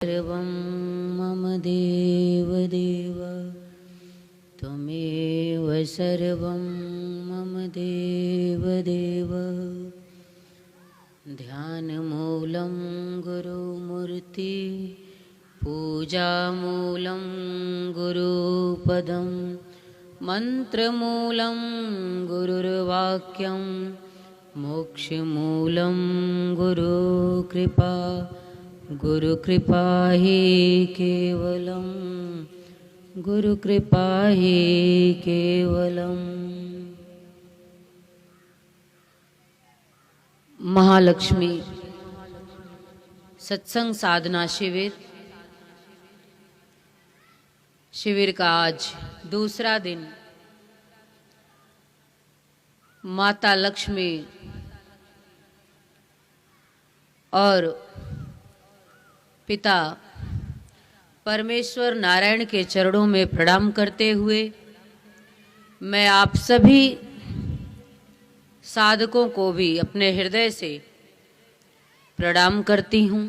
सर्वं मम देवदेव त्वमेव सर्वं मम देवदेव। ध्यानमूलं गुरुमूर्ति पूजामूलं गुरुपदं मन्त्रमूलं गुरुर्वाक्यं मोक्षमूलं गुरुकृपा। गुरुकृपा हि केवलं गुरुकृपा हि केवलम्। महालक्ष्मी सत्संग साधना शिविर का आज दूसरा दिन। माता लक्ष्मी और पिता परमेश्वर नारायण के चरणों में प्रणाम करते हुए मैं आप सभी साधकों को भी अपने हृदय से प्रणाम करती हूँ।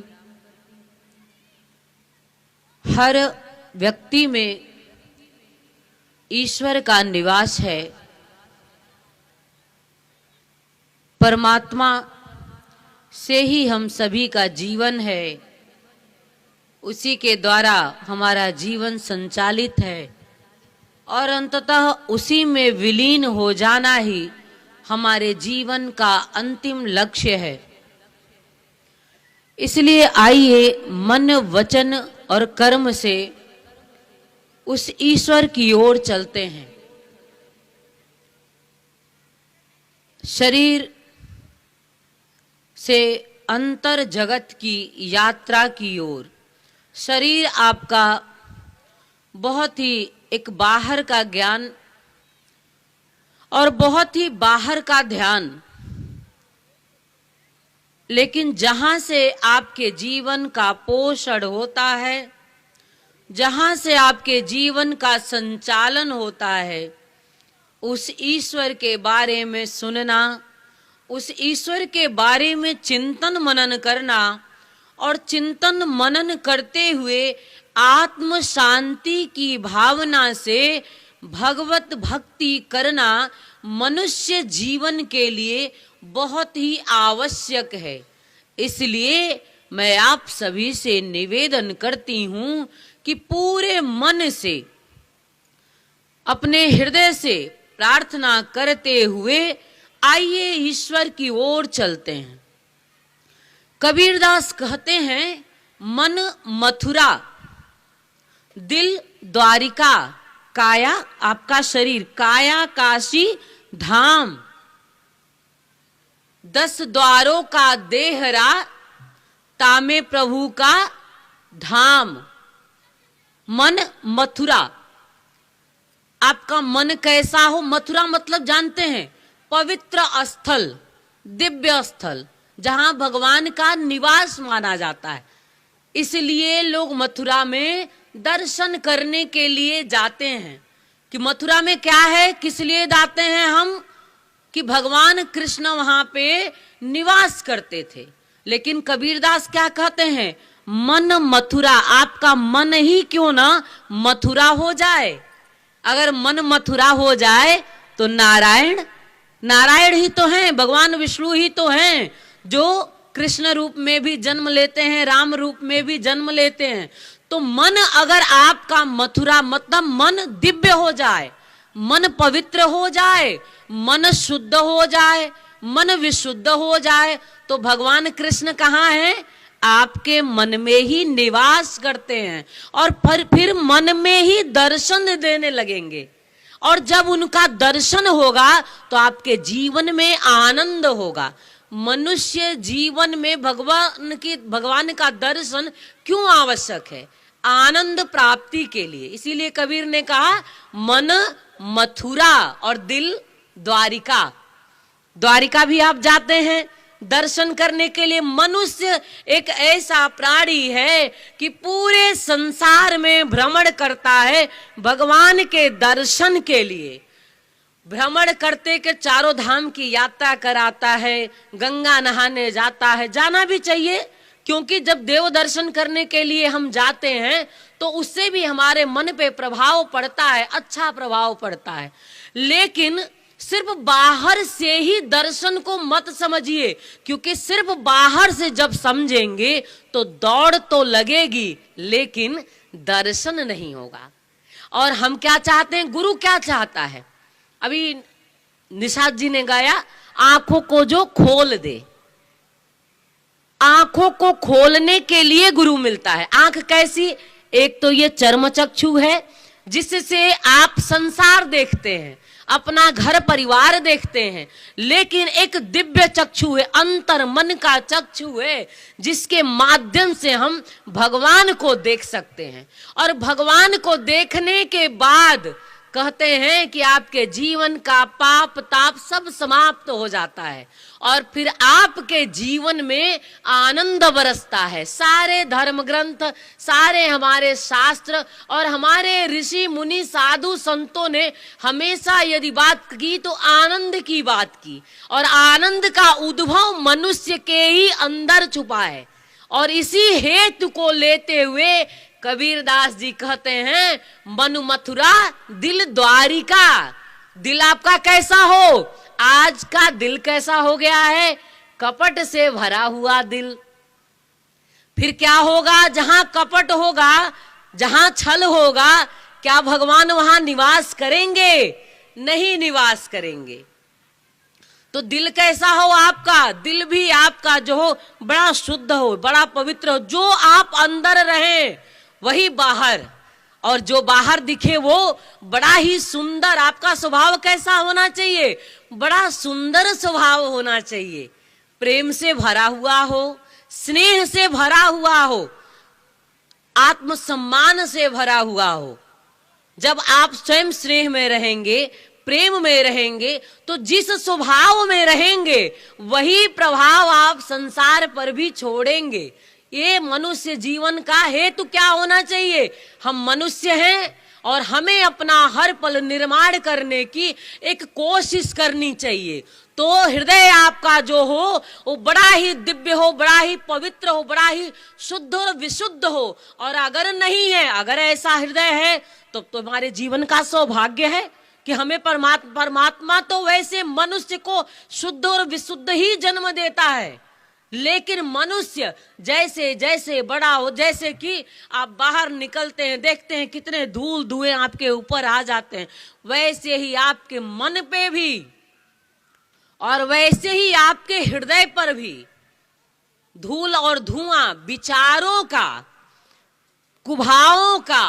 हर व्यक्ति में ईश्वर का निवास है। परमात्मा से ही हम सभी का जीवन है, उसी के द्वारा हमारा जीवन संचालित है और अंततः उसी में विलीन हो जाना ही हमारे जीवन का अंतिम लक्ष्य है। इसलिए आइए मन वचन और कर्म से उस ईश्वर की ओर चलते हैं। शरीर से अंतर जगत की यात्रा की ओर। शरीर आपका बहुत ही एक बाहर का ज्ञान और बहुत ही बाहर का ध्यान, लेकिन जहां से आपके जीवन का पोषण होता है, जहां से आपके जीवन का संचालन होता है, उस ईश्वर के बारे में सुनना, उस ईश्वर के बारे में चिंतन मनन करना और चिंतन मनन करते हुए आत्म शांति की भावना से भगवत भक्ति करना मनुष्य जीवन के लिए बहुत ही आवश्यक है। इसलिए मैं आप सभी से निवेदन करती हूँ कि पूरे मन से अपने हृदय से प्रार्थना करते हुए आइए ईश्वर की ओर चलते हैं। कबीरदास कहते हैं, मन मथुरा, दिल द्वारिका, काया आपका शरीर, काया काशी धाम, 10 द्वारों का देहरा, तामे प्रभु का धाम। मन मथुरा, आपका मन कैसा हो? मथुरा मतलब जानते हैं, पवित्र स्थल, दिव्य स्थल, जहां भगवान का निवास माना जाता है। इसलिए लोग मथुरा में दर्शन करने के लिए जाते हैं। कि मथुरा में क्या है, किस लिए जाते हैं हम? कि भगवान कृष्ण वहां पे निवास करते थे। लेकिन कबीरदास क्या कहते हैं? मन मथुरा, आपका मन ही क्यों ना मथुरा हो जाए। अगर मन मथुरा हो जाए तो नारायण ही तो हैं, भगवान विष्णु ही तो हैं, जो कृष्ण रूप में भी जन्म लेते हैं, राम रूप में भी जन्म लेते हैं। तो मन अगर आपका मथुरा, मतलब मन दिव्य हो जाए, मन पवित्र हो जाए, मन शुद्ध हो जाए, मन विशुद्ध हो जाए, तो भगवान कृष्ण कहाँ हैं? आपके मन में ही निवास करते हैं और फिर मन में ही दर्शन देने लगेंगे। और जब उनका दर्शन होगा तो आपके जीवन में आनंद होगा। मनुष्य जीवन में भगवान का दर्शन क्यों आवश्यक है? आनंद प्राप्ति के लिए। इसीलिए कबीर ने कहा, मन मथुरा और दिल द्वारिका। द्वारिका भी आप जाते हैं दर्शन करने के लिए। मनुष्य एक ऐसा प्राणी है कि पूरे संसार में भ्रमण करता है भगवान के दर्शन के लिए। भ्रमण करते के चारों धाम की यात्रा कराता है, गंगा नहाने जाता है, जाना भी चाहिए, क्योंकि जब देव दर्शन करने के लिए हम जाते हैं तो उससे भी हमारे मन पे प्रभाव पड़ता है, अच्छा प्रभाव पड़ता है। लेकिन सिर्फ बाहर से ही दर्शन को मत समझिए, क्योंकि सिर्फ बाहर से जब समझेंगे तो दौड़ तो लगेगी लेकिन दर्शन नहीं होगा। और हम क्या चाहते हैं, गुरु क्या चाहता है? अभी निषाद जी ने गाया, आंखों को जो खोल दे। आंखों को खोलने के लिए गुरु मिलता है। आंख कैसी? एक तो ये चर्म चक्षु है जिससे आप संसार देखते हैं, अपना घर परिवार देखते हैं, लेकिन एक दिव्य चक्षु है, अंतर मन का चक्षु है, जिसके माध्यम से हम भगवान को देख सकते हैं। और भगवान को देखने के बाद कहते हैं कि आपके जीवन का पाप ताप सब समाप्त हो जाता है और फिर आपके जीवन में आनंद बरसता है। सारे धर्म ग्रंथ, सारे हमारे शास्त्र और हमारे ऋषि मुनि साधु संतों ने हमेशा यदि बात की तो आनंद की बात की, और आनंद का उद्भव मनुष्य के ही अंदर छुपा है। और इसी हेतु को लेते हुए कबीरदास जी कहते हैं, मन मथुरा दिल द्वारिका। दिल आपका कैसा हो? आज का दिल कैसा हो गया है? कपट से भरा हुआ दिल। फिर क्या होगा? जहां कपट होगा, जहां छल होगा, क्या भगवान वहां निवास करेंगे? नहीं निवास करेंगे। तो दिल कैसा हो आपका? दिल भी आपका जो हो बड़ा शुद्ध हो, बड़ा पवित्र हो। जो आप अंदर रहें वही बाहर, और जो बाहर दिखे वो बड़ा ही सुंदर। आपका स्वभाव कैसा होना चाहिए? बड़ा सुंदर स्वभाव होना चाहिए, प्रेम से भरा हुआ हो, स्नेह से भरा हुआ हो, आत्मसम्मान से भरा हुआ हो। जब आप स्वयं स्नेह में रहेंगे, प्रेम में रहेंगे, तो जिस स्वभाव में रहेंगे वही प्रभाव आप संसार पर भी छोड़ेंगे। ये मनुष्य जीवन का हेतु क्या होना चाहिए? हम मनुष्य हैं और हमें अपना हर पल निर्माण करने की एक कोशिश करनी चाहिए। तो हृदय आपका जो हो वो बड़ा ही दिव्य हो, बड़ा ही पवित्र हो, बड़ा ही शुद्ध और विशुद्ध हो। और अगर नहीं है, अगर ऐसा हृदय है तो हमारे जीवन का सौभाग्य है कि हमें परमात्मा तो वैसे मनुष्य को शुद्ध और विशुद्ध ही जन्म देता है। लेकिन मनुष्य जैसे जैसे बड़ा हो, जैसे कि आप बाहर निकलते हैं देखते हैं कितने धूल धुएं आपके ऊपर आ जाते हैं, वैसे ही आपके मन पे भी और वैसे ही आपके हृदय पर भी धूल और धुआं विचारों का, कुभावों का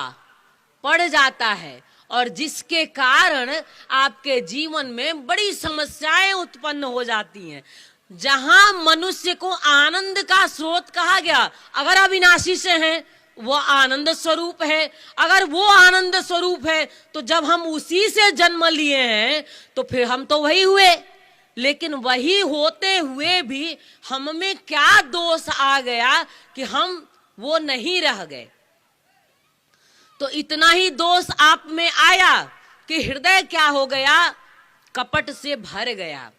पड़ जाता है, और जिसके कारण आपके जीवन में बड़ी समस्याएं उत्पन्न हो जाती हैं। जहां मनुष्य को आनंद का स्रोत कहा गया, अगर अविनाशी से हैं वो आनंद स्वरूप है। अगर वो आनंद स्वरूप है तो जब हम उसी से जन्म लिए हैं तो फिर हम तो वही हुए। लेकिन वही होते हुए भी हम में क्या दोष आ गया कि हम वो नहीं रह गए। तो इतना ही दोष आप में आया कि हृदय क्या हो गया? कपट से भर गया,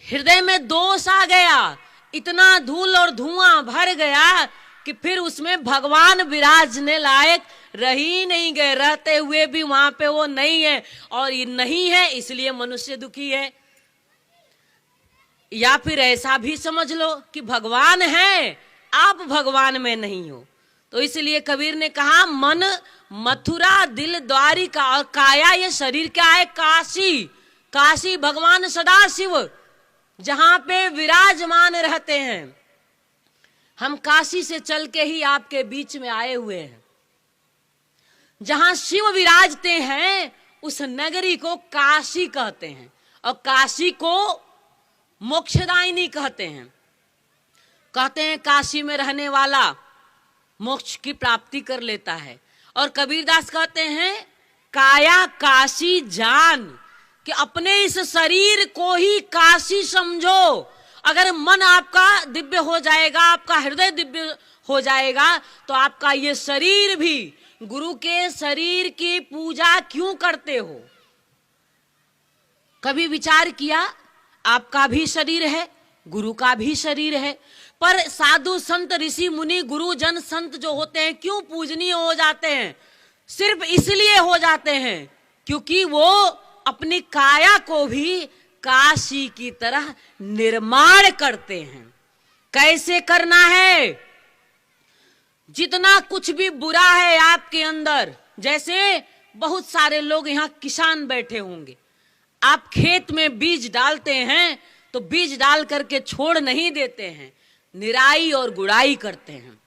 हृदय में दोष आ गया, इतना धूल और धुआं भर गया कि फिर उसमें भगवान विराजने लायक रह ही नहीं गए। रहते हुए भी वहां पे वो नहीं है, और ये नहीं है इसलिए मनुष्य दुखी है। या फिर ऐसा भी समझ लो कि भगवान है, आप भगवान में नहीं हो। तो इसलिए कबीर ने कहा, मन मथुरा दिल द्वारिका। और काया ये शरीर क्या है? काशी। काशी भगवान सदाशिव जहां पे विराजमान रहते हैं। हम काशी से चल के ही आपके बीच में आए हुए हैं। जहां शिव विराजते हैं उस नगरी को काशी कहते हैं, और काशी को मोक्षदायिनी कहते हैं। कहते हैं काशी में रहने वाला मोक्ष की प्राप्ति कर लेता है। और कबीरदास कहते हैं, काया काशी जान, कि अपने इस शरीर को ही काशी समझो। अगर मन आपका दिव्य हो जाएगा, आपका हृदय दिव्य हो जाएगा, तो आपका ये शरीर भी, गुरु के शरीर की पूजा क्यों करते हो? कभी विचार किया? आपका भी शरीर है, गुरु का भी शरीर है, पर साधु संत ऋषि मुनि गुरुजन संत जो होते हैं क्यों पूजनीय हो जाते हैं? सिर्फ इसलिए हो जाते हैं क्योंकि वो अपनी काया को भी काशी की तरह निर्माण करते हैं। कैसे करना है? जितना कुछ भी बुरा है आपके अंदर, जैसे बहुत सारे लोग यहाँ किसान बैठे होंगे, आप खेत में बीज डालते हैं तो बीज डाल करके छोड़ नहीं देते हैं, निराई और गुड़ाई करते हैं।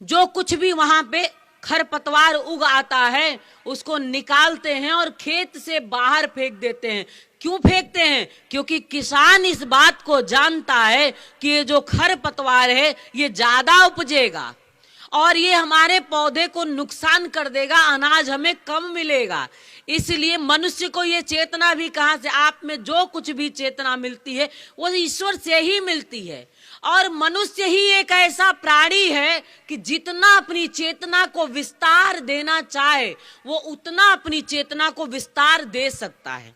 जो कुछ भी वहां पे खरपतवार उग आता है उसको निकालते हैं और खेत से बाहर फेंक देते हैं। क्यों फेंकते हैं? क्योंकि किसान इस बात को जानता है कि ये जो खरपतवार है ये ज्यादा उपजेगा और ये हमारे पौधे को नुकसान कर देगा, अनाज हमें कम मिलेगा। इसलिए मनुष्य को ये चेतना भी कहां से, आप में जो कुछ भी चेतना मिलती है वो ईश्वर से ही मिलती है। और मनुष्य ही एक ऐसा प्राणी है कि जितना अपनी चेतना को विस्तार देना चाहे वो उतना अपनी चेतना को विस्तार दे सकता है।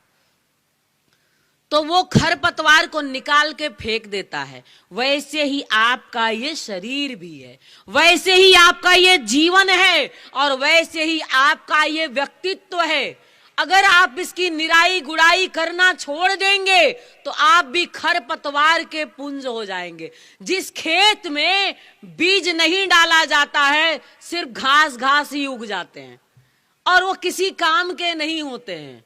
तो वो खरपतवार को निकाल के फेंक देता है। वैसे ही आपका ये शरीर भी है, वैसे ही आपका ये जीवन है और वैसे ही आपका ये व्यक्तित्व है। अगर आप इसकी निराई गुड़ाई करना छोड़ देंगे तो आप भी खरपतवार के पुंज हो जाएंगे। जिस खेत में बीज नहीं डाला जाता है सिर्फ घास घास ही उग जाते हैं और वो किसी काम के नहीं होते हैं।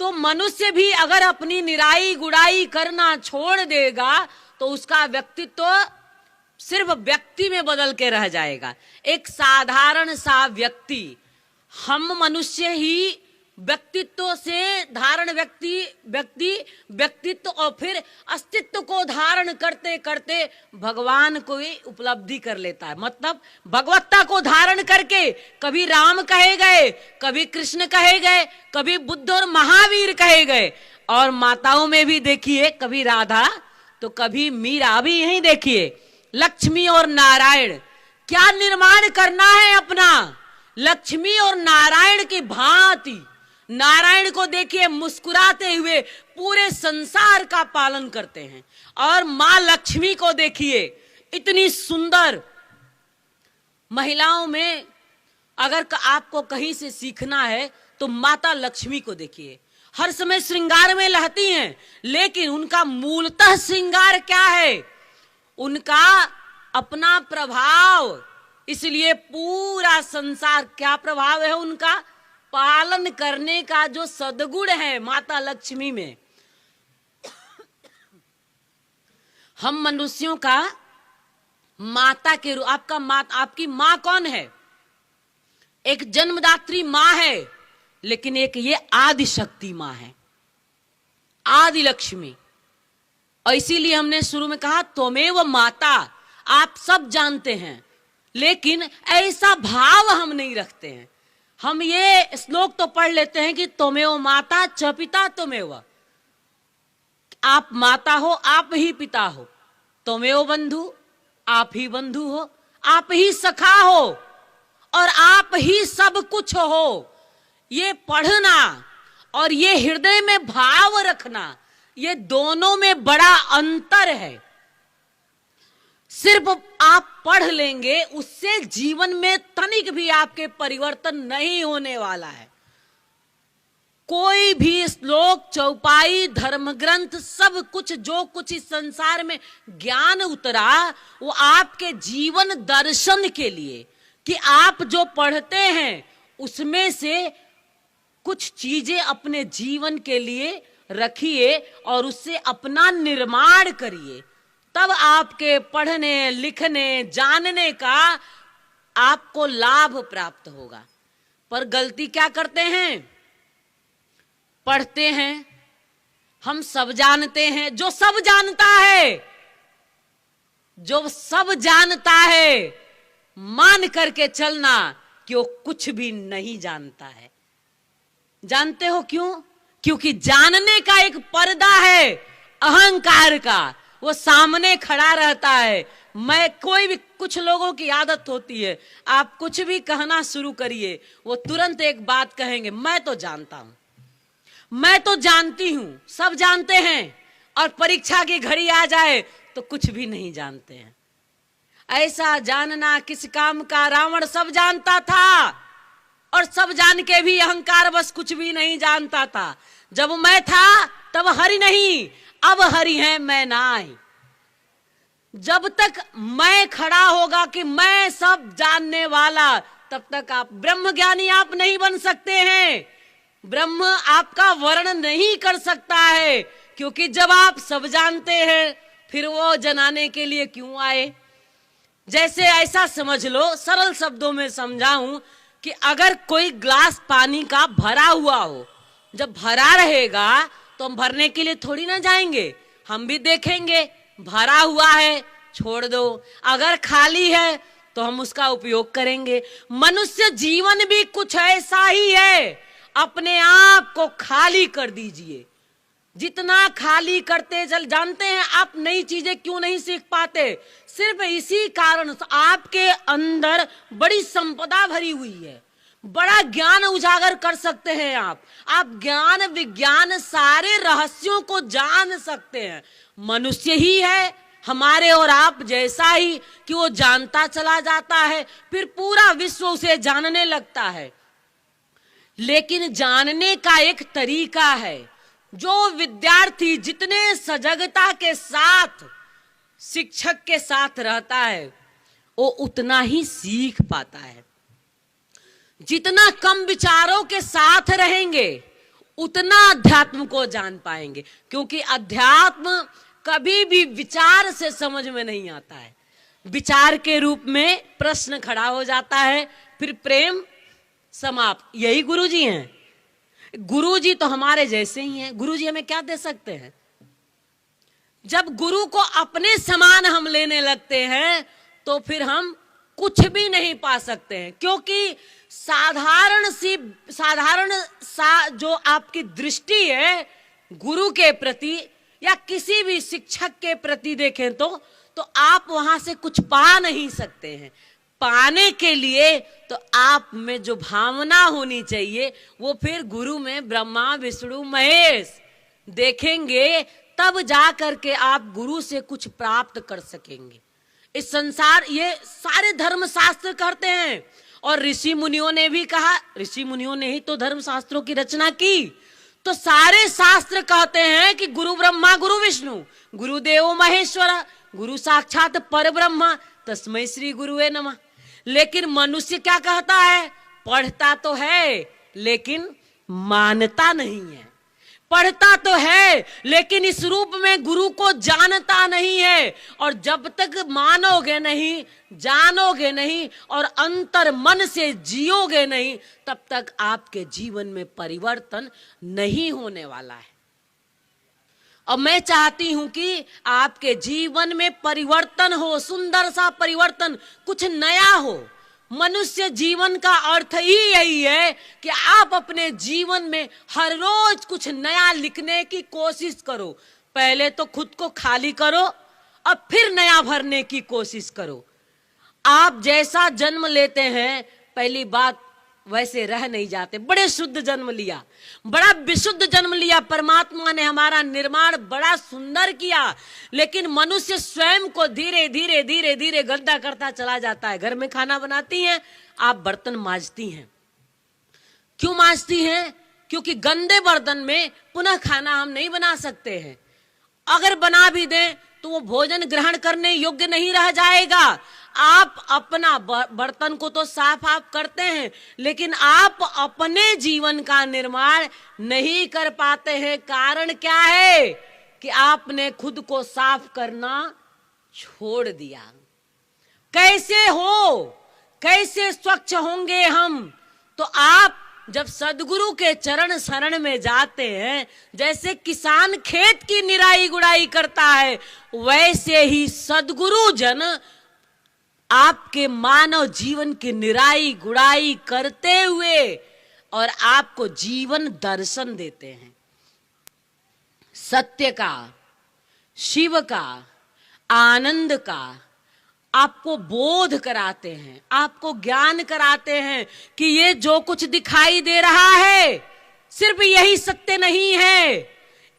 तो मनुष्य भी अगर अपनी निराई गुड़ाई करना छोड़ देगा तो उसका व्यक्तित्व सिर्फ व्यक्ति में बदल के रह जाएगा। एक साधारण सा व्यक्ति, हम मनुष्य ही व्यक्तित्व से धारण व्यक्तित्व और फिर अस्तित्व को धारण करते करते भगवान को ही उपलब्धि कर लेता है। मतलब भगवत्ता को धारण करके कभी राम कहे गए, कभी कृष्ण कहे गए, कभी बुद्ध और महावीर कहे गए। और माताओं में भी देखिए, कभी राधा तो कभी मीरा। भी यही देखिए लक्ष्मी और नारायण, क्या निर्माण करना है अपना। लक्ष्मी और नारायण की भांति, नारायण को देखिए मुस्कुराते हुए पूरे संसार का पालन करते हैं और मां लक्ष्मी को देखिए इतनी सुंदर। महिलाओं में अगर आपको कहीं से सीखना है तो माता लक्ष्मी को देखिए, हर समय श्रृंगार में रहती हैं, लेकिन उनका मूलतः श्रृंगार क्या है? उनका अपना प्रभाव। इसलिए पूरा संसार, क्या प्रभाव है उनका? पालन करने का जो सद्गुण है माता लक्ष्मी में। हम मनुष्यों का माता के रूप, आपकी माँ कौन है? एक जन्मदात्री माँ है, लेकिन एक ये आदि शक्ति माँ है, आदि लक्ष्मी। और इसीलिए हमने शुरू में कहा त्वमेव माता। आप सब जानते हैं, लेकिन ऐसा भाव हम नहीं रखते हैं। हम ये श्लोक तो पढ़ लेते हैं कि त्वमेव माता च पिता त्वमेव, आप माता हो, आप ही पिता हो। त्वमेव बंधु, आप ही बंधु हो, आप ही सखा हो और आप ही सब कुछ हो। ये पढ़ना और ये हृदय में भाव रखना, ये दोनों में बड़ा अंतर है। सिर्फ आप पढ़ लेंगे उससे जीवन में तनिक भी आपके परिवर्तन नहीं होने वाला है। कोई भी श्लोक, चौपाई, धर्म ग्रंथ, सब कुछ जो कुछ इस संसार में ज्ञान उतरा वो आपके जीवन दर्शन के लिए, कि आप जो पढ़ते हैं उसमें से कुछ चीजें अपने जीवन के लिए रखिए और उससे अपना निर्माण करिए। तब आपके पढ़ने, लिखने, जानने का आपको लाभ प्राप्त होगा। पर गलती क्या करते हैं? पढ़ते हैं, हम सब जानते हैं, जो सब जानता है, जो सब जानता है, मान करके चलना कि वो कुछ भी नहीं जानता है। जानते हो क्यों? क्योंकि जानने का एक पर्दा है अहंकार का, वो सामने खड़ा रहता है। मैं कोई भी, कुछ लोगों की आदत होती है, आप कुछ भी कहना शुरू करिए वो तुरंत एक बात कहेंगे, मैं तो जानता हूं, मैं तो जानती हूं। सब जानते हैं और परीक्षा की घड़ी आ जाए तो कुछ भी नहीं जानते हैं। ऐसा जानना किस काम का, रावण सब जानता था और सब जान के भी अहंकार बस कुछ भी नहीं जानता था। जब मैं था तब हरि नहीं, अब हरि है मैं नाई। जब तक मैं खड़ा होगा कि मैं सब जानने वाला, तब तक आप ब्रह्म ज्ञानी आप नहीं बन सकते हैं। ब्रह्म आपका वर्णन नहीं कर सकता है, क्योंकि जब आप सब जानते हैं फिर वो जनाने के लिए क्यों आए। जैसे ऐसा समझ लो, सरल शब्दों में समझाऊं कि अगर कोई ग्लास पानी का भरा हुआ हो, जब भरा रहेगा तो हम भरने के लिए थोड़ी ना जाएंगे, हम भी देखेंगे भरा हुआ है छोड़ दो, अगर खाली है तो हम उसका उपयोग करेंगे। मनुष्य जीवन भी कुछ ऐसा ही है, अपने आप को खाली कर दीजिए। जितना खाली करते चल, जानते हैं आप नई चीजें क्यों नहीं सीख पाते? सिर्फ इसी कारण आपके अंदर बड़ी संपदा भरी हुई है, बड़ा ज्ञान उजागर कर सकते हैं आप ज्ञान विज्ञान सारे रहस्यों को जान सकते हैं। मनुष्य ही है हमारे और आप जैसा ही कि वो जानता चला जाता है, फिर पूरा विश्व उसे जानने लगता है। लेकिन जानने का एक तरीका है, जो विद्यार्थी जितने सजगता के साथ शिक्षक के साथ रहता है वो उतना ही सीख पाता है। जितना कम विचारों के साथ रहेंगे उतना अध्यात्म को जान पाएंगे, क्योंकि अध्यात्म कभी भी विचार से समझ में नहीं आता है। विचार के रूप में प्रश्न खड़ा हो जाता है, फिर प्रेम समाप्त। यही गुरुजी हैं। गुरुजी तो हमारे जैसे ही हैं। गुरुजी हमें क्या दे सकते हैं? जब गुरु को अपने समान हम लेने लगते हैं तो फिर हम कुछ भी नहीं पा सकते हैं, क्योंकि साधारण जो आपकी दृष्टि है गुरु के प्रति या किसी भी शिक्षक के प्रति देखें तो आप वहां से कुछ पा नहीं सकते हैं। पाने के लिए तो आप में जो भावना होनी चाहिए वो फिर गुरु में ब्रह्मा विष्णु महेश देखेंगे, तब जा करके आप गुरु से कुछ प्राप्त कर सकेंगे। इस संसार, ये सारे धर्म शास्त्र कहते हैं और ऋषि मुनियों ने भी कहा, ऋषि मुनियों ने ही तो धर्म शास्त्रों की रचना की। तो सारे शास्त्र कहते हैं कि गुरु ब्रह्मा गुरु विष्णु गुरुदेव महेश्वर गुरु साक्षात पर ब्रह्मा तस्मै श्री गुरुवे नमः। लेकिन मनुष्य क्या कहता है? पढ़ता तो है लेकिन मानता नहीं है, पढ़ता तो है लेकिन इस रूप में गुरु को जानता नहीं है। और जब तक मानोगे नहीं, जानोगे नहीं और अंतर मन से जियोगे नहीं, तब तक आपके जीवन में परिवर्तन नहीं होने वाला है। और मैं चाहती हूं कि आपके जीवन में परिवर्तन हो, सुंदर सा परिवर्तन, कुछ नया हो। मनुष्य जीवन का अर्थ ही यही है कि आप अपने जीवन में हर रोज कुछ नया लिखने की कोशिश करो। पहले तो खुद को खाली करो और फिर नया भरने की कोशिश करो। आप जैसा जन्म लेते हैं, पहली बात वैसे रह नहीं जाते। बड़े शुद्ध जन्म लिया, बड़ा विशुद्ध जन्म लिया, परमात्मा ने हमारा निर्माण बड़ा सुंदर किया, लेकिन मनुष्य स्वयं को धीरे धीरे धीरे धीरे गंदा करता चला जाता है। घर में खाना बनाती हैं, आप बर्तन मांजती हैं। क्यों मांजती हैं? क्योंकि गंदे बर्तन में पुनः खाना हम नहीं बना सकते हैं। अगर बना भी दें तो वो भोजन ग्रहण करने योग्य नहीं रह जाएगा। आप अपना बर्तन को तो साफ आप करते हैं, लेकिन आप अपने जीवन का निर्माण नहीं कर पाते हैं। कारण क्या है? कि आपने खुद को साफ करना छोड़ दिया। कैसे हो, कैसे स्वच्छ होंगे हम? तो आप जब सदगुरु के चरण शरण में जाते हैं, जैसे किसान खेत की निराई गुड़ाई करता है, वैसे ही सदगुरु जन आपके मानव जीवन की निराई गुड़ाई करते हुए और आपको जीवन दर्शन देते हैं। सत्य का, शिव का, आनंद का आपको बोध कराते हैं, आपको ज्ञान कराते हैं कि ये जो कुछ दिखाई दे रहा है सिर्फ यही सत्य नहीं है,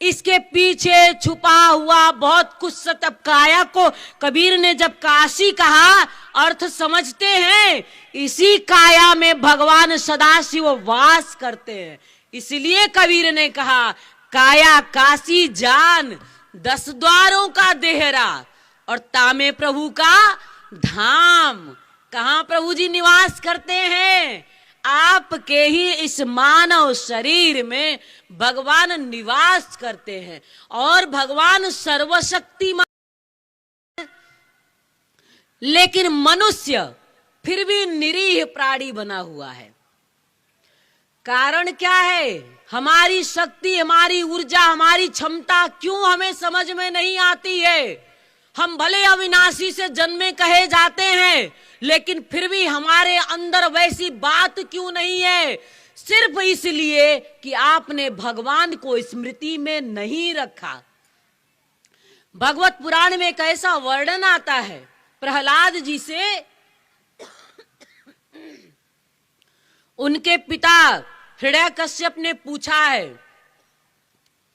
इसके पीछे छुपा हुआ बहुत कुछ सत्य। काया को कबीर ने जब काशी कहा, अर्थ समझते हैं, इसी काया में भगवान सदाशिव वास करते हैं। इसलिए कबीर ने कहा, काया काशी जान 10 द्वारों का देहरा और तामे प्रभु का धाम। कहां प्रभु जी निवास करते हैं? आपके ही इस मानव शरीर में भगवान निवास करते हैं। और भगवान सर्वशक्तिमान, लेकिन मनुष्य फिर भी निरीह प्राणी बना हुआ है। कारण क्या है? हमारी शक्ति, हमारी ऊर्जा, हमारी क्षमता क्यों हमें समझ में नहीं आती है? हम भले अविनाशी से जन्मे कहे जाते हैं, लेकिन फिर भी हमारे अंदर वैसी बात क्यों नहीं है? सिर्फ इसलिए कि आपने भगवान को स्मृति में नहीं रखा। भगवत पुराण में एक ऐसा वर्णन आता है, प्रहलाद जी से उनके पिता हिरण्यकश्यप ने पूछा है।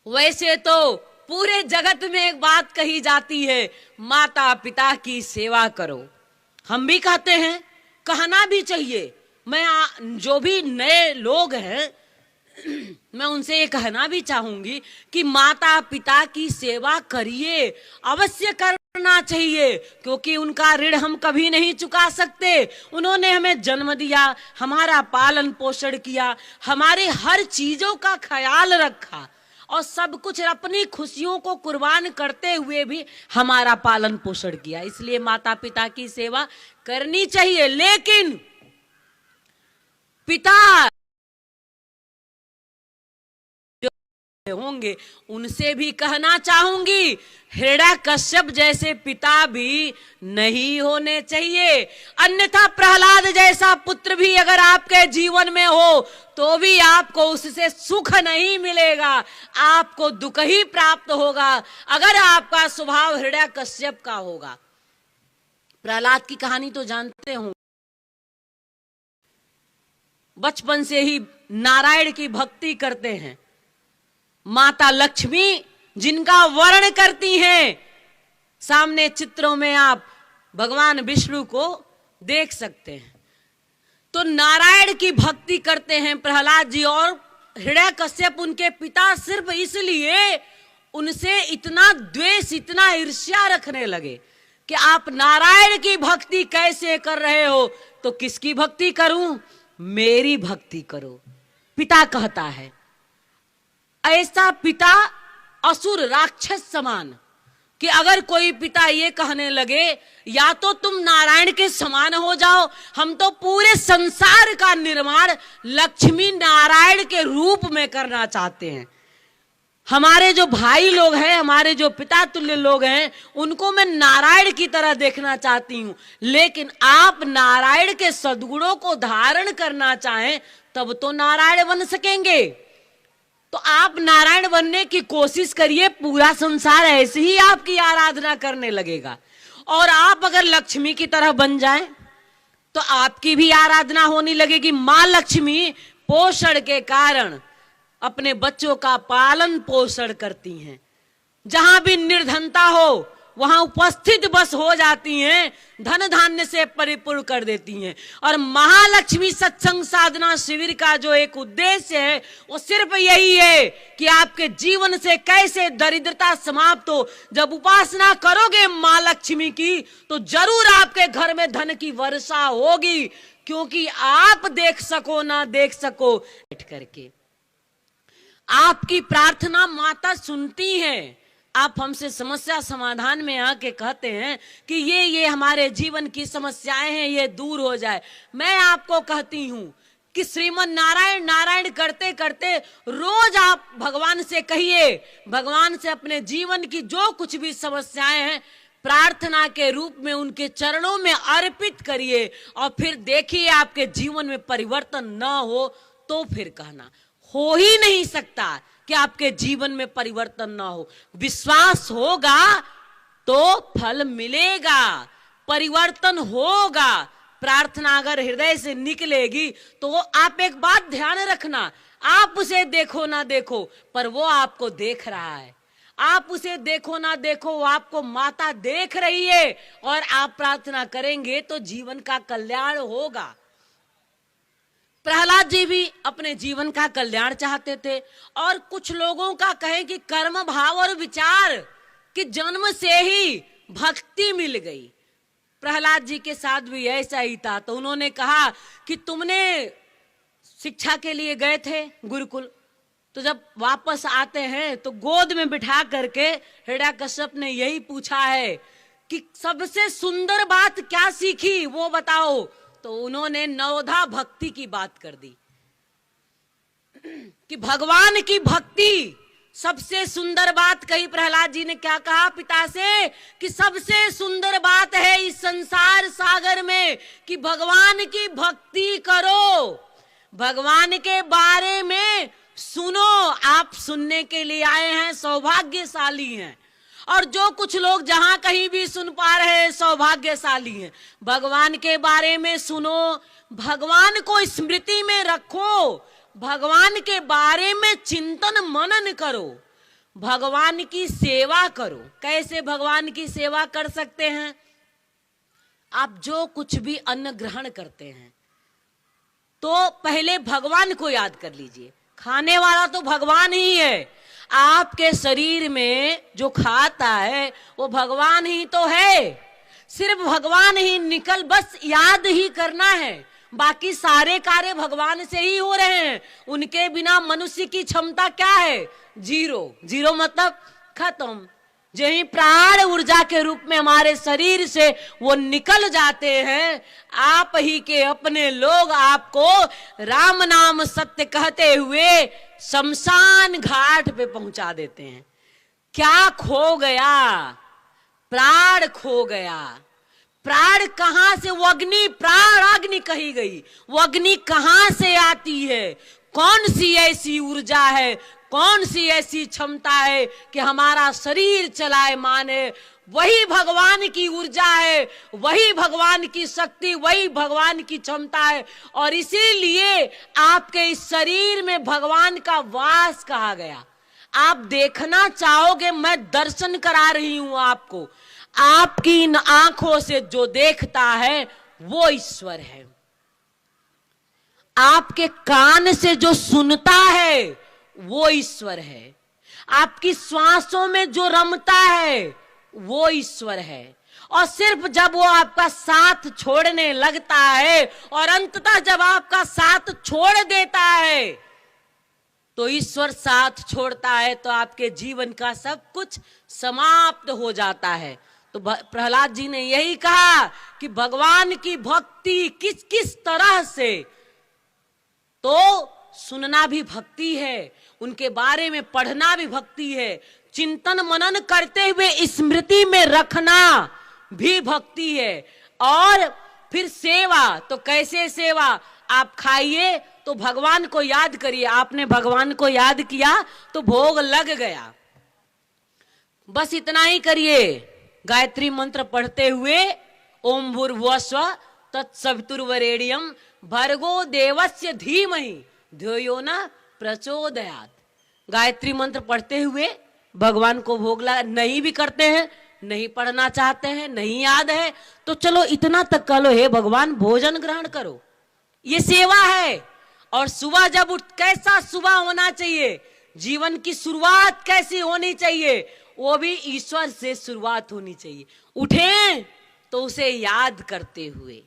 वैसे तो पूरे जगत में एक बात कही जाती है, माता पिता की सेवा करो। हम भी कहते हैं, कहना भी चाहिए। मैं जो भी नए लोग हैं मैं उनसे ये कहना भी चाहूंगी कि माता पिता की सेवा करिए, अवश्य करना चाहिए, क्योंकि उनका ऋण हम कभी नहीं चुका सकते। उन्होंने हमें जन्म दिया, हमारा पालन पोषण किया, हमारे हर चीजों का ख्याल रखा और सब कुछ अपनी खुशियों को कुर्बान करते हुए भी हमारा पालन पोषण किया। इसलिए माता पिता की सेवा करनी चाहिए। लेकिन पिता होंगे उनसे भी कहना चाहूंगी, हिरण्यकश्यप जैसे पिता भी नहीं होने चाहिए। अन्यथा प्रहलाद जैसा पुत्र भी अगर आपके जीवन में हो तो भी आपको उससे सुख नहीं मिलेगा, आपको दुख ही प्राप्त होगा अगर आपका स्वभाव हिरण्यकश्यप का होगा। प्रहलाद की कहानी तो जानते हो, बचपन से ही नारायण की भक्ति करते हैं। माता लक्ष्मी जिनका वर्ण करती हैं, सामने चित्रों में आप भगवान विष्णु को देख सकते हैं। तो नारायण की भक्ति करते हैं प्रहलाद जी, और हिरण्यकश्यप उनके पिता सिर्फ इसलिए उनसे इतना द्वेष, इतना ईर्ष्या रखने लगे कि आप नारायण की भक्ति कैसे कर रहे हो, तो किसकी भक्ति करूं? मेरी भक्ति करो। पिता कहता है। ऐसा पिता असुर राक्षस समान कि अगर कोई पिता ये कहने लगे या तो तुम नारायण के समान हो जाओ, हम तो पूरे संसार का निर्माण लक्ष्मी नारायण के रूप में करना चाहते हैं। हमारे जो भाई लोग हैं, हमारे जो पिता तुल्य लोग हैं, उनको मैं नारायण की तरह देखना चाहती हूं। लेकिन आप नारायण के सद्गुणों को धारण करना चाहें तब तो नारायण बन सकेंगे। तो आप नारायण बनने की कोशिश करिए, पूरा संसार ऐसे ही आपकी आराधना करने लगेगा। और आप अगर लक्ष्मी की तरह बन जाएं तो आपकी भी आराधना होने लगेगी। मां लक्ष्मी पोषण के कारण अपने बच्चों का पालन पोषण करती हैं। जहां भी निर्धनता हो वहां उपस्थित बस हो जाती हैं, धन धान्य से परिपूर्ण कर देती हैं। और महालक्ष्मी सत्संग साधना शिविर का जो एक उद्देश्य है वो सिर्फ यही है कि आपके जीवन से कैसे दरिद्रता समाप्त हो। जब उपासना करोगे मां लक्ष्मी की तो जरूर आपके घर में धन की वर्षा होगी, क्योंकि आप देख सको ना देख सको, बैठ करके आपकी प्रार्थना माता सुनती है। आप हमसे समस्या समाधान में आके कहते हैं कि ये हमारे जीवन की समस्याएं हैं, ये दूर हो जाए। मैं आपको कहती हूं कि श्रीमन नारायण नारायण करते करते रोज आप भगवान से कहिए, भगवान से अपने जीवन की जो कुछ भी समस्याएं हैं प्रार्थना के रूप में उनके चरणों में अर्पित करिए, और फिर देखिए आपके जीवन में परिवर्तन न हो तो फिर कहना। हो ही नहीं सकता कि आपके जीवन में परिवर्तन ना हो। विश्वास होगा तो फल मिलेगा, परिवर्तन होगा प्रार्थना अगर हृदय से निकलेगी तो आप एक बात ध्यान रखना, आप उसे देखो ना देखो पर वो आपको देख रहा है। आप उसे देखो ना देखो, वो आपको माता देख रही है और आप प्रार्थना करेंगे तो जीवन का कल्याण होगा। प्रहलाद जी भी अपने जीवन का कल्याण चाहते थे और कुछ लोगों का कहें कि कर्म भाव और विचार कि जन्म से ही भक्ति मिल गई। प्रहलाद जी के साथ भी ऐसा ही था। तो उन्होंने कहा कि तुमने शिक्षा के लिए गए थे गुरुकुल, तो जब वापस आते हैं तो गोद में बिठा करके हिरण्यकश्यप ने यही पूछा है कि सबसे सुंदर बात क्या सीखी वो बताओ। तो उन्होंने नवधा भक्ति की बात कर दी कि भगवान की भक्ति सबसे सुंदर बात कही। प्रहलाद जी ने क्या कहा पिता से कि सबसे सुंदर बात है इस संसार सागर में कि भगवान की भक्ति करो, भगवान के बारे में सुनो। आप सुनने के लिए आए हैं, सौभाग्यशाली हैं। और जो कुछ लोग जहां कहीं भी सुन पा रहे हैं सौभाग्यशाली हैं। भगवान के बारे में सुनो, भगवान को स्मृति में रखो, भगवान के बारे में चिंतन मनन करो, भगवान की सेवा करो। कैसे भगवान की सेवा कर सकते हैं? आप जो कुछ भी अन्न ग्रहण करते हैं तो पहले भगवान को याद कर लीजिए। खाने वाला तो भगवान ही है। आपके शरीर में जो खाता है वो भगवान ही तो है। सिर्फ भगवान ही निकल बस याद ही करना है, बाकी सारे कार्य भगवान से ही हो रहे हैं। उनके बिना मनुष्य की क्षमता क्या है? जीरो। जीरो मतलब खत्म। यही प्राण ऊर्जा के रूप में हमारे शरीर से वो निकल जाते हैं, आप ही के अपने लोग आपको राम नाम सत्य कहते हुए शमशान घाट पे पहुंचा देते हैं। क्या खो गया? प्राण खो गया। प्राण कहां से? वो अग्नि, प्राण अग्नि कही गई। वो अग्नि कहां से आती है? कौन सी ऐसी ऊर्जा है, कौन सी ऐसी क्षमता है कि हमारा शरीर चलाए माने? वही भगवान की ऊर्जा है, वही भगवान की शक्ति, वही भगवान की क्षमता है। और इसीलिए आपके इस शरीर में भगवान का वास कहा गया। आप देखना चाहोगे, मैं दर्शन करा रही हूं आपको। आपकी इन आंखों से जो देखता है वो ईश्वर है। आपके कान से जो सुनता है वो ईश्वर है। आपकी श्वासों में जो रमता है वो ईश्वर है। और सिर्फ जब वो आपका साथ छोड़ने लगता है और अंततः जब आपका साथ छोड़ देता है तो ईश्वर साथ छोड़ता है तो आपके जीवन का सब कुछ समाप्त हो जाता है। तो प्रहलाद जी ने यही कहा कि भगवान की भक्ति किस किस तरह से, तो सुनना भी भक्ति है, उनके बारे में पढ़ना भी भक्ति है, चिंतन मनन करते हुए स्मृति में रखना भी भक्ति है। और फिर सेवा, तो कैसे सेवा? आप खाइए तो भगवान को याद करिए। आपने भगवान को याद किया तो भोग लग गया। बस इतना ही करिए। गायत्री मंत्र पढ़ते हुए ओम भूर्भुवस्सुवः तत्सवितुर्वरेण्यं भर्गो देवस्य धीमहि धियो न प्रचोदयात्। गायत्री मंत्र पढ़ते हुए भगवान को भोग लगा। नहीं भी करते हैं, नहीं पढ़ना चाहते हैं, नहीं याद है, तो चलो इतना तक कह लो, हे भगवान भोजन ग्रहण करो, ये सेवा है। और सुबह जब उठ, कैसा सुबह होना चाहिए, जीवन की शुरुआत कैसी होनी चाहिए, वो भी ईश्वर से शुरुआत होनी चाहिए। उठें तो उसे याद करते हुए,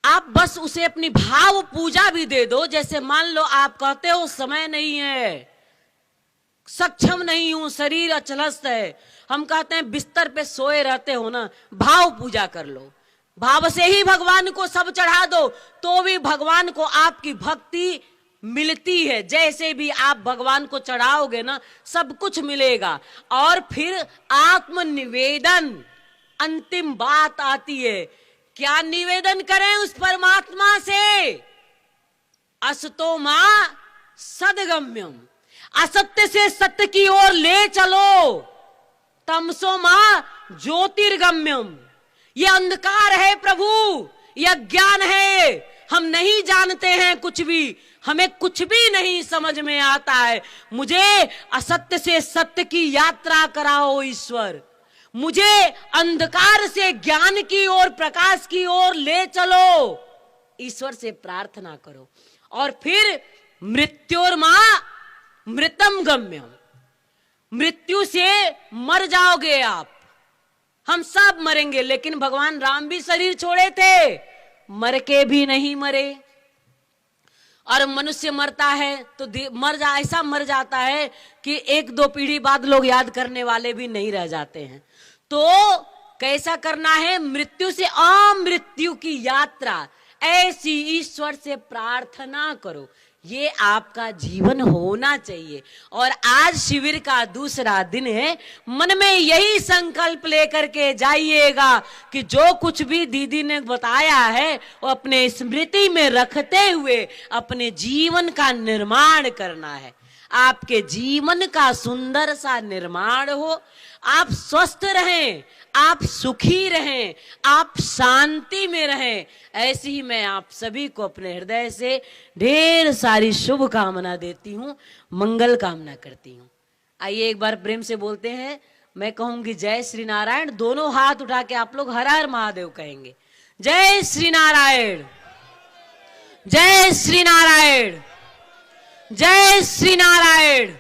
आप बस उसे अपनी भाव पूजा भी दे दो। जैसे मान लो आप कहते हो समय नहीं है, सक्षम नहीं हूं, शरीर अचलस्त है, हम कहते हैं बिस्तर पे सोए रहते हो ना, भाव पूजा कर लो। भाव से ही भगवान को सब चढ़ा दो तो भी भगवान को आपकी भक्ति मिलती है। जैसे भी आप भगवान को चढ़ाओगे ना, सब कुछ मिलेगा। और फिर आत्मनिवेदन, अंतिम बात आती है। क्या निवेदन करें उस परमात्मा से? असतो मां सदगम्यम, असत्य से सत्य की ओर ले चलो। तमसो मां ज्योतिर्गम्यम, ये अंधकार है प्रभु, ये अज्ञान है, हम नहीं जानते हैं कुछ भी, हमें कुछ भी नहीं समझ में आता है। मुझे असत्य से सत्य की यात्रा कराओ ईश्वर, मुझे अंधकार से ज्ञान की ओर, प्रकाश की ओर ले चलो, ईश्वर से प्रार्थना करो। और फिर मृत्योर्मा मृतम गम्यम, मृत्यु से मर जाओगे आप, हम सब मरेंगे। लेकिन भगवान राम भी शरीर छोड़े थे, मर के भी नहीं मरे। और मनुष्य मरता है तो ऐसा मर जाता है कि एक दो पीढ़ी बाद लोग याद करने वाले भी नहीं रह जाते हैं। तो कैसा करना है? मृत्यु से अमृत्यु की यात्रा, ऐसी ईश्वर से प्रार्थना करो, ये आपका जीवन होना चाहिए। और आज शिविर का दूसरा दिन है, मन में यही संकल्प लेकर के जाइएगा कि जो कुछ भी दीदी ने बताया है वो अपने स्मृति में रखते हुए अपने जीवन का निर्माण करना है। आपके जीवन का सुंदर सा निर्माण हो, आप स्वस्थ रहें, आप सुखी रहें, आप शांति में रहें। ऐसी ही मैं आप सभी को अपने हृदय से ढेर सारी शुभ कामना देती हूँ, मंगल कामना करती हूँ। आइए एक बार प्रेम से बोलते हैं, मैं कहूंगी जय श्री नारायण, दोनों हाथ उठा के आप लोग हर हर महादेव कहेंगे। जय श्री नारायण, जय श्री नारायण, जय श्री नारायण।